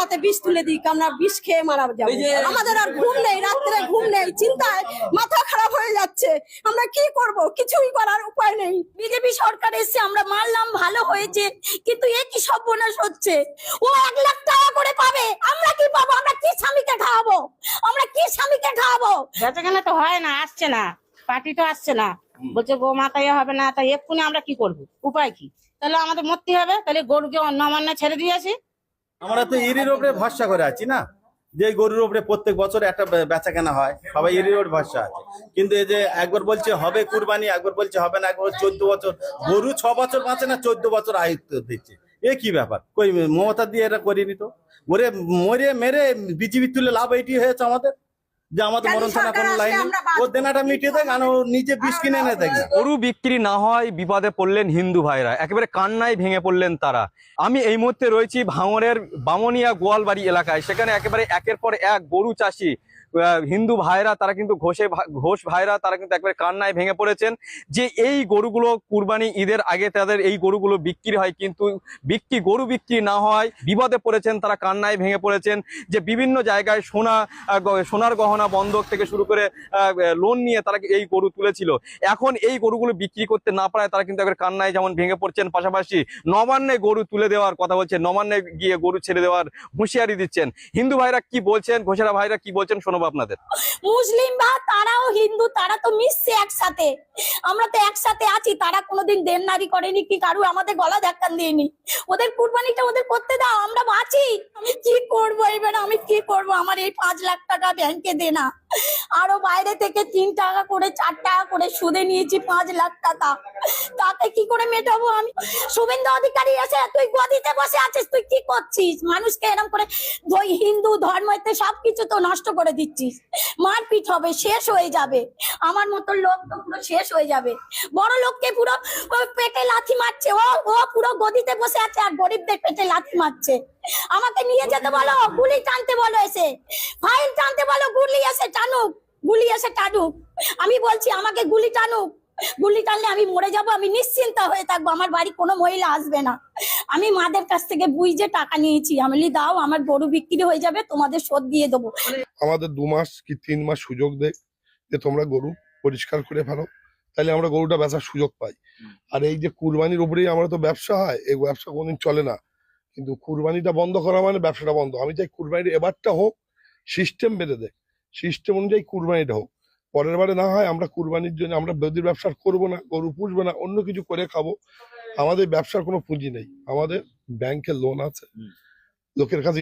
হাতে বিষ তুলে দিক, আমরা বিষ খেয়ে মারা যাবো। আমাদের আর ঘুম নেই, রাত্রে ঘুম নেই, চিন্তায় মাথা খারাপ হয়ে যাচ্ছে। আমরা কি করব, কিছুই করার উপায় নেই। বিজেপি সরকার এসে আমরা মানলাম, ভালো হয়েছে, কিন্তু এ কি সর্বনাশ হচ্ছে। ও 1 লাখ টাকা করে পাবে, আমরা কি পাবো? আমরা কি স্বামীকে খাওয়াবো? আমরা কি স্বামীকে খাওয়াবো? বেচাকেনা তো হয় না, আসছে না, পার্টি তো আসছে না, বলছে গো মাতাই হবে না। তাই এক্ষুনি আমরা কি করব, উপায় কি? তাহলে আমাদের মরতে হবে, তাহলে গরুকে অন্যমান্য ছেড়ে দিয়েছি। আমরা তো ইরির উপরে ভরসা করে আছি না, যে গরুর উপরে প্রত্যেক বছর একটা বেচা কেনা হয়, সবাই ইরির উপরে ভরসা আছে। কিন্তু এই যে একবার বলছে হবে কুরবানি, একবার বলছে হবে না, একবার 14 বছর গরু 6 বছর বাঁচে না, 14 বছর আয়ুত্ব দিচ্ছে। এ কি ব্যাপার? কই মমতা দিয়ে এরা করিনি তো। ওরে মরে মেরে বিজেপি তুলে লাভ এইটি হয়েছে আমাদের, যে আমাদের মরণ থানা কোনো লাইন নেই। ও দেনাটা মিটিয়ে দেয়, কারণ ও নিজে বিষ কিনে এনে দেয় না। গরু বিক্রি না হয় বিপদে পড়লেন হিন্দু ভাইরা, একেবারে কান্নায় ভেঙে পড়লেন তারা। আমি এই মুহূর্তে রয়েছি ভাঙড়ের বামনিয়া গোয়ালবাড়ি এলাকায়। সেখানে একেবারে একের পর এক গরু চাষি হিন্দু ভাইরা, তারা কিন্তু ঘোষ ভাইরা, তারা কিন্তু একেবারে কান্নায় ভেঙে পড়েছেন যে এই গরুগুলো কুরবানি ঈদের আগে তাদের এই গরুগুলো বিক্রি হয়, কিন্তু গরু বিক্রি না হয় বিপদে পড়েছেন তারা, কান্নায় ভেঙে পড়েছেন। যে বিভিন্ন জায়গায় সোনার গহনা বন্ধক থেকে শুরু করে লোন নিয়ে তারা এই গরু তুলেছিল, এখন এই গরুগুলো বিক্রি করতে না পারায় তারা কিন্তু একবার কান্নায় যেমন ভেঙে পড়ছেন, পাশাপাশি নবান্নে গরু তুলে দেওয়ার কথা বলছেন, নবান্নে গিয়ে গরু ছেড়ে দেওয়ার হুঁশিয়ারি দিচ্ছেন। হিন্দু ভাইরা কি বলছেন, ঘোষেরা ভাইরা কি বলছেন, শোনাবো আপনাদের। মুসলিম বা তারাও হিন্দু, তারা তো মিশছে একসাথে, আমরা তো একসাথে আছি। তারা কোনোদিন দেনদারি করেনি কি কারু আমাদের গলা ধাক্কান দিইনি। ওদের কুরবানিটা ওদের করতে দাও, আমরা বাঁচি। আমি কি করবো এবার, আমি কি করবো? আমার এই 5 লাখ টাকা ব্যাংকে দেনা, আরো বাইরে থেকে 3 টাকা করে 4 টাকা করে সুদে নিয়েছি 5 লাখ টাকা। তাতে কি করে মেটাবো আমি? শুভেন্দু অধিকারী এসে তুই গদিতে বসে আছিস, তুই কি করছিস? মানুষকে এরকম করে হিন্দু ধর্মতে সবকিছু তো নষ্ট করে দিচ্ছিস। মারপিট হবে, শেষ হয়ে যাবে। আমার মতো লোক তো পুরো শেষ হয়ে যাবে। বড় লোককে পুরো পেটে লাথি মারছে, ও পুরো গদিতে বসে আছে আর গরিবদের পেটে লাথি মারছে। আমাকে নিয়ে যেতে বলো, গুলি টানতে বলো, এসে ফাইল টানতে বলো, গুলি এসে টানুক, গুলি এসে টানুক। আমি বলছি আমাকে গুলি টানুক, গুলি টানলে আমি মরে যাব, আমি নিশ্চিন্ত হয়ে থাকবো, আমার বাড়ি কোনো মহিলা আসবে না। আমি মাদের কাছ থেকে বুঝে টাকা নিয়েছি, আমি দাও, আমার গরু বিক্রি হয়ে যাবে, তোমাদের শোধ দিয়ে দেবো। আমাদের 2 মাস কি 3 মাস সুযোগ দেয় যে তোমরা গরু পরিষ্কার করে ফেলো, তাহলে আমরা গরুটা বেচার সুযোগ পাই। আর এই যে কুরবানির উপরেই আমরা তো ব্যবসা হয়, এই ব্যবসা কোনদিন চলে না। কিন্তু কুরবানিটা বন্ধ করা মানে ব্যবসাটা বন্ধ। আমি চাই কুরবানির এবারটা হোক, সিস্টেম বেঁধে দেয়, সিস্টেম অনুযায়ী কুরবানিটা হোক। পরের বারে না হয় আমরা কুরবানির জন্য আমরা বেদির ব্যবসা করবো না, গরু পুষবো না, অন্য কিছু করে খাবো। আমাদের ব্যবসার কোনো পুঁজি নেই, আমাদের ব্যাংকে লোন আছে, লোকের কাছে